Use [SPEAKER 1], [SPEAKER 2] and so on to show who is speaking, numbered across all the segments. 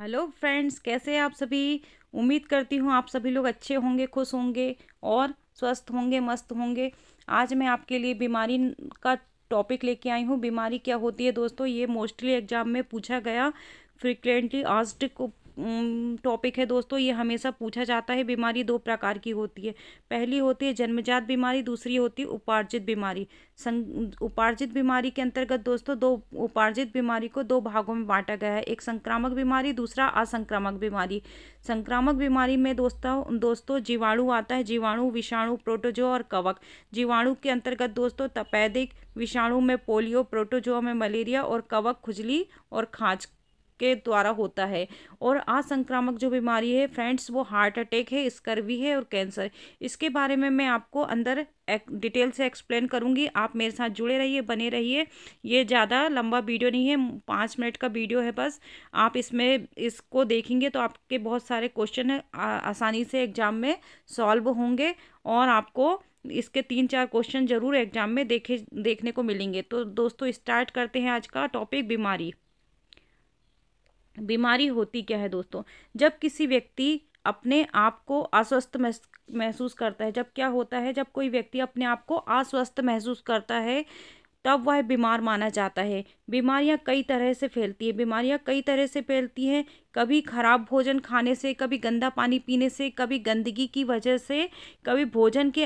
[SPEAKER 1] Hello friends, कैसे हैं आप सभी। उम्मीद करती हूँ आप सभी लोग अच्छे होंगे, खुश होंगे और स्वस्थ होंगे, मस्त होंगे। आज मैं आपके लिए बीमारी का टॉपिक लेके आई हूँ। बीमारी क्या होती है दोस्तों, ये मोस्टली एग्जाम में पूछा गया फ्रिक्वेंटली आस्क्ड टॉपिक है दोस्तों। ये हमेशा पूछा जाता है। बीमारी दो प्रकार की होती है। पहली होती है जन्मजात बीमारी, दूसरी होती है उपार्जित बीमारी। उपार्जित बीमारी के अंतर्गत दोस्तों दो उपार्जित बीमारी को दो भागों में बांटा गया है। एक संक्रामक बीमारी, दूसरा असंक्रामक बीमारी। संक्रामक बीमारी में दोस्तों जीवाणु आता है। जीवाणु, विषाणु, प्रोटोजोआ और कवक। जीवाणु के अंतर्गत दोस्तों तपेदिक, विषाणु में पोलियो, प्रोटोजोआ में मलेरिया और कवक खुजली और खांच के द्वारा होता है। और असंक्रामक जो बीमारी है फ्रेंड्स, वो हार्ट अटैक है, स्कर्वी है और कैंसर। इसके बारे में मैं आपको अंदर डिटेल से एक्सप्लेन करूंगी। आप मेरे साथ जुड़े रहिए, बने रहिए। ये ज़्यादा लंबा वीडियो नहीं है, 5 मिनट का वीडियो है बस। आप इसको देखेंगे तो आपके बहुत सारे क्वेश्चन आसानी से एग्जाम में सॉल्व होंगे और आपको इसके 3-4 क्वेश्चन जरूर एग्जाम में देखने को मिलेंगे। तो दोस्तों स्टार्ट करते हैं आज का टॉपिक, बीमारी। बीमारी होती क्या है दोस्तों, जब किसी व्यक्ति अपने आप को अस्वस्थ महसूस करता है। जब क्या होता है, जब कोई व्यक्ति अपने आप को अस्वस्थ महसूस करता है तब वह बीमार माना जाता है। बीमारियां कई तरह से फैलती हैं। कभी खराब भोजन खाने से, कभी गंदा पानी पीने से, कभी गंदगी की वजह से, कभी भोजन के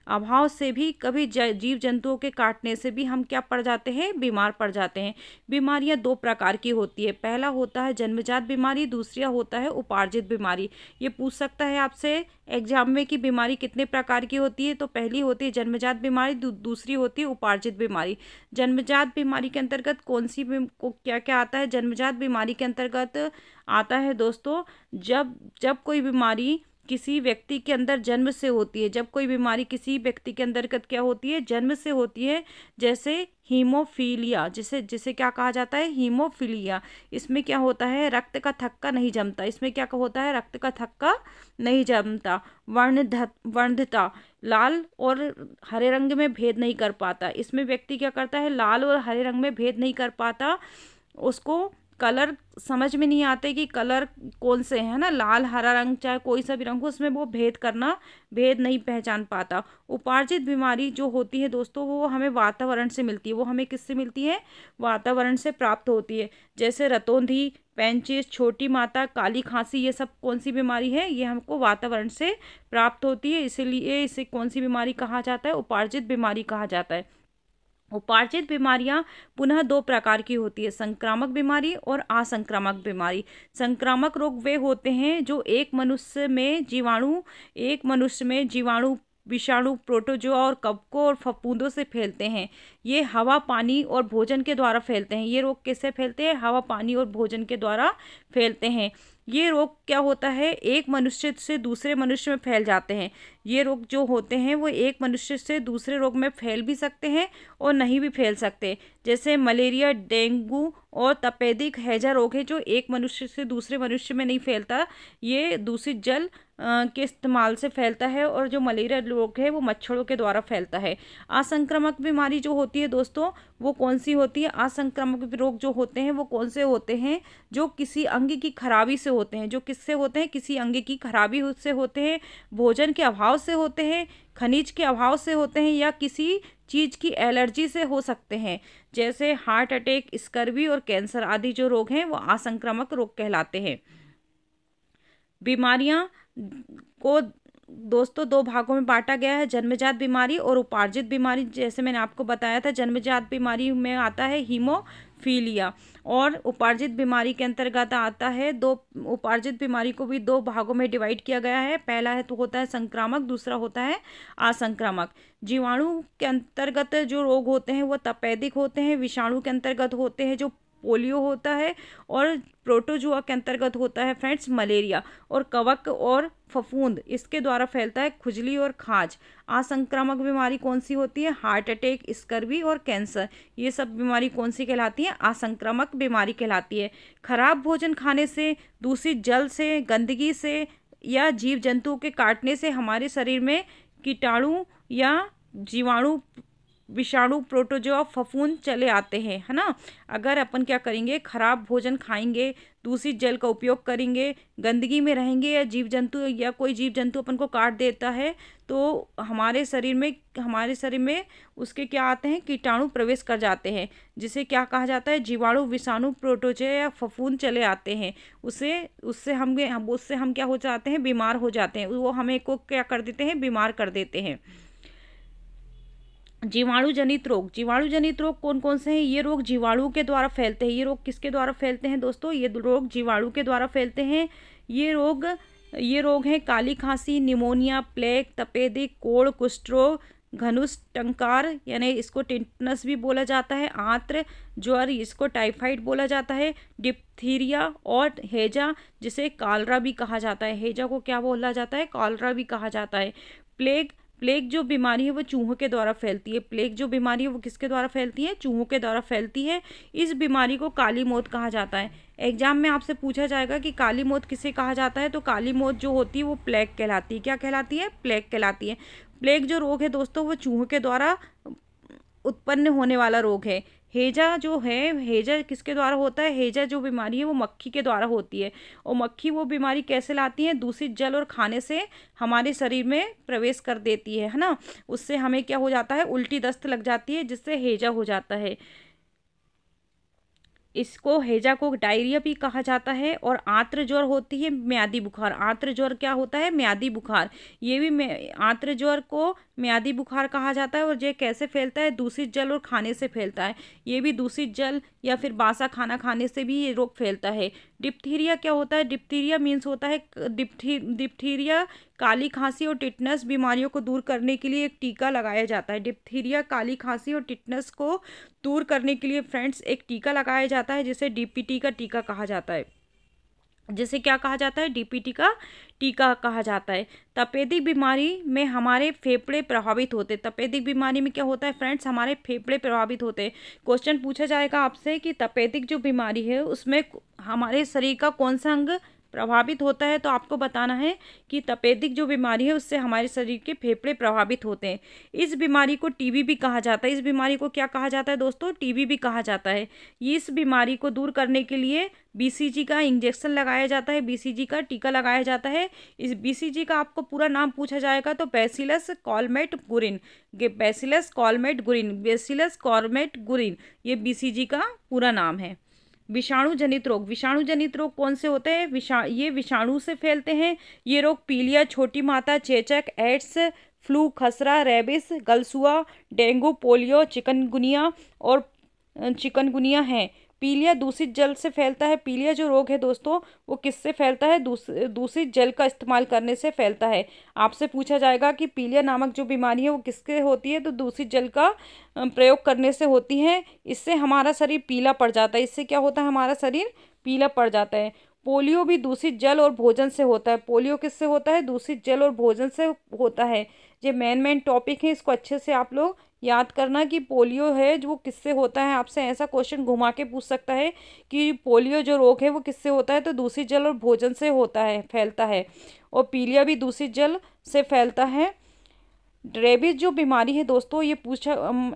[SPEAKER 1] अभाव से भी, कभी जीव जंतुओं के काटने से भी हम क्या पड़ जाते हैं, बीमार पड़ जाते हैं। बीमारियां दो प्रकार की होती है। पहला होता है जन्मजात बीमारी, दूसरा होता है उपार्जित बीमारी। ये पूछ सकता है आपसे एग्जाम में कि बीमारी कितने प्रकार की होती है। तो पहली होती है जन्मजात बीमारी, दूसरी होती है उपार्जित बीमारी। जन्मजात बीमारी के अंतर्गत कौन सी क्या क्या आता है। जन्मजात बीमारी के अंतर्गत आता है दोस्तों, जब कोई बीमारी किसी व्यक्ति के अंदर जन्म से होती है। जब कोई बीमारी किसी व्यक्ति के अंतर्गत क्या होती है, जन्म से होती है। जैसे हीमोफीलिया, जिसे क्या कहा जाता है, हीमोफीलिया। इसमें क्या होता है, रक्त का थक्का नहीं जमता। इसमें क्या होता है, रक्त का थक्का नहीं जमता। वर्णता, लाल और हरे रंग में भेद नहीं कर पाता। इसमें व्यक्ति क्या करता है, लाल और हरे रंग में भेद नहीं कर पाता। उसको कलर समझ में नहीं आते कि कलर कौन से हैं ना, लाल हरा रंग चाहे कोई सा भी रंग हो, उसमें वो भेद नहीं पहचान पाता। उपार्जित बीमारी जो होती है दोस्तों, वो हमें वातावरण से मिलती है। वो हमें किससे मिलती है, वातावरण से प्राप्त होती है। जैसे रतौंधी, पेंचिस, छोटी माता, काली खांसी, ये सब कौन सी बीमारी है, ये हमको वातावरण से प्राप्त होती है। इसीलिए इसे कौन सी बीमारी कहा जाता है, उपार्जित बीमारी कहा जाता है। उपार्जित बीमारियां पुनः दो प्रकार की होती है, संक्रामक बीमारी और असंक्रामक बीमारी। संक्रामक रोग वे होते हैं जो एक मनुष्य में जीवाणु, विषाणु, प्रोटोजोआ और कवकों और फफूंदों से फैलते हैं। ये हवा, पानी और भोजन के द्वारा फैलते हैं। ये रोग कैसे फैलते हैं, हवा, पानी और भोजन के द्वारा फैलते हैं। ये रोग क्या होता है, एक मनुष्य से दूसरे मनुष्य में फैल जाते हैं। ये रोग जो होते हैं वो एक मनुष्य से दूसरे रोग में फैल भी सकते हैं और नहीं भी फैल सकते। जैसे मलेरिया, डेंगू और तपेदिक हैजा रोग है, जो एक मनुष्य से दूसरे मनुष्य में नहीं फैलता। ये दूषित जल के इस्तेमाल से फैलता है। और जो मलेरिया रोग है वो मच्छरों के द्वारा फैलता है। असंक्रामक बीमारी जो होती है दोस्तों, वो कौन सी होती है, असंक्रामक रोग जो होते हैं वो कौन से होते हैं, जो किसी अंग की खराबी से होते हैं। जो किससे होते हैं, किसी अंग की खराबी से होते हैं, भोजन के अभाव से होते हैं, खनिज के अभाव से होते हैं, या किसी चीज की एलर्जी से हो सकते हैं। जैसे हार्ट अटैक, स्कर्वी और कैंसर आदि जो रोग हैं वो असंक्रामक रोग कहलाते हैं। बीमारियां को दोस्तों दो भागों में बांटा गया है, जन्मजात बीमारी और उपार्जित बीमारी। जैसे मैंने आपको बताया था, जन्मजात बीमारी में आता है हीमोफीलिया और उपार्जित बीमारी के अंतर्गत आता है उपार्जित बीमारी को भी दो भागों में डिवाइड किया गया है। पहला है तो होता है संक्रामक, दूसरा होता है असंक्रामक। जीवाणु के अंतर्गत जो रोग होते हैं वो तपेदिक होते हैं। विषाणु के अंतर्गत होते हैं जो पोलियो होता है, और प्रोटोजुआ के अंतर्गत होता है फ्रेंड्स मलेरिया, और कवक और फफूंद इसके द्वारा फैलता है खुजली और खाज। असंक्रामक बीमारी कौन सी होती है, हार्ट अटैक, स्कर्वी और कैंसर। ये सब बीमारी कौन सी कहलाती है, असंक्रामक बीमारी कहलाती है। खराब भोजन खाने से, दूषित जल से, गंदगी से या जीव जंतुओं के काटने से हमारे शरीर में कीटाणु या जीवाणु विषाणु प्रोटोजोआ फफूंद चले आते हैं, है ना। अगर अपन क्या करेंगे, खराब भोजन खाएंगे, दूषित जल का उपयोग करेंगे, गंदगी में रहेंगे, या जीव जंतु या कोई जीव जंतु अपन को काट देता है, तो हमारे शरीर में उसके क्या आते हैं, कीटाणु प्रवेश कर जाते हैं, जिसे क्या कहा जाता है, जीवाणु, विषाणु, प्रोटोजोआ या फफूंद चले आते हैं। उससे उससे हम क्या हो जाते हैं, बीमार हो जाते हैं। वो हमें को क्या कर देते हैं, बीमार कर देते हैं। जीवाणु जनित रोग कौन कौन से हैं? ये रोग जीवाणु के द्वारा फैलते हैं। ये रोग किसके द्वारा फैलते हैं दोस्तों? ये रोग जीवाणु के द्वारा फैलते हैं। ये रोग हैं काली खांसी, निमोनिया, प्लेग, तपेदिक, कोढ़, कुष्ठ रोग, धनुष टंकार, यानी इसको टिटनस भी बोला जाता है, आंत्र ज्वर, इसको टाइफाइड बोला जाता है, डिप्थीरिया और हैजा, जिसे कॉलरा भी कहा जाता है। हैजा को क्या बोला जाता है, कॉलरा भी कहा जाता है। प्लेग जो बीमारी है वो चूहों के द्वारा फैलती है। प्लेग जो बीमारी है वो किसके द्वारा फैलती है, चूहों के द्वारा फैलती है। इस बीमारी को काली मौत कहा जाता है। एग्जाम में आपसे पूछा जाएगा कि काली मौत किसे कहा जाता है, तो काली मौत जो होती है वो प्लेग कहलाती है। क्या कहलाती है, प्लेग कहलाती है। प्लेग जो रोग है दोस्तों वो चूहों के द्वारा उत्पन्न होने वाला रोग है। हैजा जो है, हैजा किसके द्वारा होता है, हैजा जो बीमारी है वो मक्खी के द्वारा होती है। और मक्खी वो बीमारी कैसे लाती है, दूषित जल और खाने से हमारे शरीर में प्रवेश कर देती है ना। उससे हमें क्या हो जाता है, उल्टी दस्त लग जाती है, जिससे हैजा हो जाता है। इसको हैजा को डायरिया भी कहा जाता है। और आंत्र ज्वर होती है म्यादी बुखार। आंत्र ज्वर क्या होता है, म्यादी बुखार। ये भी आंत्र ज्वर को म्यादी बुखार कहा जाता है। और ये कैसे फैलता है, दूषित जल और खाने से फैलता है। ये भी दूषित जल या फिर बासा खाना खाने से भी ये रोग फैलता है। डिप्थीरिया क्या होता है, डिप्थीरिया मीन्स होता है डिप्थीरिया काली खांसी और टिटनस बीमारियों को दूर करने के लिए एक टीका लगाया जाता है। डिप्थीरिया, काली खांसी और टिटनस को दूर करने के लिए फ्रेंड्स एक टीका लगाया जाता है, जिसे डीपीटी का टीका कहा जाता है। जिसे क्या कहा जाता है, डीपीटी का टीका कहा जाता है। तपेदिक बीमारी में हमारे फेफड़े प्रभावित होते हैं। तपेदिक बीमारी में क्या होता है फ्रेंड्स, हमारे फेफड़े प्रभावित होते हैं। क्वेश्चन पूछा जाएगा आपसे कि तपेदिक जो बीमारी है उसमें हमारे शरीर का कौन सा अंग प्रभावित होता है, तो आपको बताना है कि तपेदिक जो बीमारी है उससे हमारे शरीर के फेफड़े प्रभावित होते हैं। इस बीमारी को टीबी भी कहा जाता है। इस बीमारी को क्या कहा जाता है दोस्तों, टीबी भी कहा जाता है। इस बीमारी को दूर करने के लिए बीसीजी का इंजेक्शन लगाया जाता है, बीसीजी का टीका लगाया जाता है। इस बीसीजी का आपको पूरा नाम पूछा जाएगा तो Bacillus Calmette Guerin, Bacillus Calmette Guerin, Bacillus Calmette Guerin, ये बीसीजी का पूरा नाम है। विषाणु जनित रोग कौन से होते हैं, ये विषाणु से फैलते हैं। ये रोग पीलिया, छोटी माता, चेचक, एड्स, फ्लू, खसरा, रेबिस, गलसुआ, डेंगू, पोलियो, चिकनगुनिया है। पीलिया दूषित जल से फैलता है। पीलिया जो रोग है दोस्तों वो किससे फैलता है, दूषित जल का इस्तेमाल करने से फैलता है। आपसे पूछा जाएगा कि पीलिया नामक जो बीमारी है वो किससे होती है, तो दूषित जल का प्रयोग करने से होती है। इससे हमारा शरीर पीला पड़ जाता है। इससे क्या होता है, हमारा शरीर पीला पड़ जाता है। पोलियो भी दूषित जल और भोजन से होता है। पोलियो किससे होता है, दूषित जल और भोजन से होता है। ये मेन टॉपिक है, इसको अच्छे से आप लोग याद करना कि पोलियो है जो किससे होता है। आपसे ऐसा क्वेश्चन घुमा के पूछ सकता है कि पोलियो जो रोग है वो किससे होता है, तो दूषित जल और भोजन से होता है, फैलता है। और पीलिया भी दूषित जल से फैलता है। रेबीज जो बीमारी है दोस्तों, ये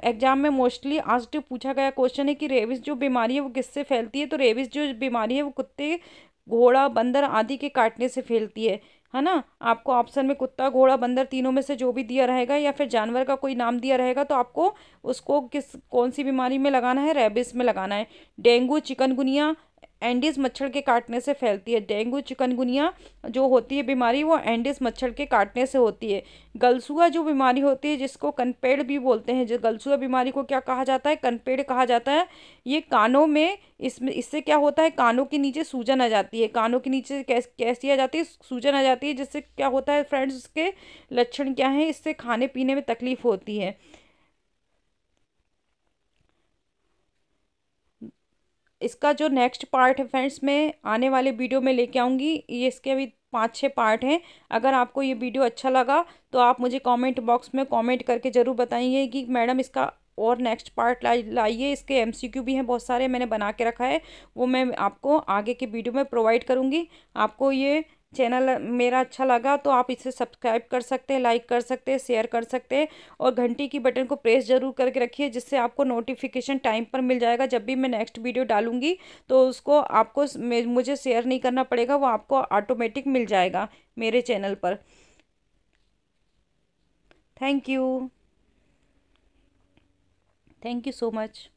[SPEAKER 1] एग्जाम में मोस्टली आस्क्ड पूछा गया क्वेश्चन है कि रेबीज जो बीमारी है वो किससे फैलती है, तो रेबीज जो बीमारी है वो कुत्ते, घोड़ा, बंदर आदि के काटने से फैलती है ना। आपको ऑप्शन में कुत्ता, घोड़ा, बंदर तीनों में से जो भी दिया रहेगा या फिर जानवर का कोई नाम दिया रहेगा तो आपको उसको कौन सी बीमारी में लगाना है, रेबीज में लगाना है। डेंगू, चिकनगुनिया एंडीज मच्छर के काटने से फैलती है। डेंगू, चिकनगुनिया जो होती है बीमारी वो एंडीज मच्छर के काटने से होती है। गलसुआ जो बीमारी होती है जिसको कनपेड़ भी बोलते हैं, जो गलसुआ बीमारी को क्या कहा जाता है, कनपेड़ कहा जाता है। ये कानों में इससे क्या होता है, कानों के नीचे सूजन आ जाती है। कानों के नीचे कैसी आ जाती है, सूजन आ जाती है, जिससे क्या होता है फ्रेंड्स, उसके लक्षण क्या है, इससे खाने पीने में तकलीफ होती है। इसका जो नेक्स्ट पार्ट है फ्रेंड्स मैं आने वाले वीडियो में लेके आऊँगी। ये इसके अभी 5-6 पार्ट हैं। अगर आपको ये वीडियो अच्छा लगा तो आप मुझे कमेंट बॉक्स में कमेंट करके ज़रूर बताइए कि मैडम इसका और नेक्स्ट पार्ट लाइए। इसके एमसीक्यू भी हैं बहुत सारे, मैंने बना के रखा है, वो मैं आपको आगे के वीडियो में प्रोवाइड करूँगी। आपको ये चैनल मेरा अच्छा लगा तो आप इसे सब्सक्राइब कर सकते हैं, लाइक कर सकते हैं, शेयर कर सकते हैं, और घंटी की बटन को प्रेस जरूर करके रखिए, जिससे आपको नोटिफिकेशन टाइम पर मिल जाएगा। जब भी मैं नेक्स्ट वीडियो डालूंगी तो उसको आपको मुझे शेयर नहीं करना पड़ेगा, वो आपको ऑटोमेटिक मिल जाएगा मेरे चैनल पर। Thank you. Thank you so much.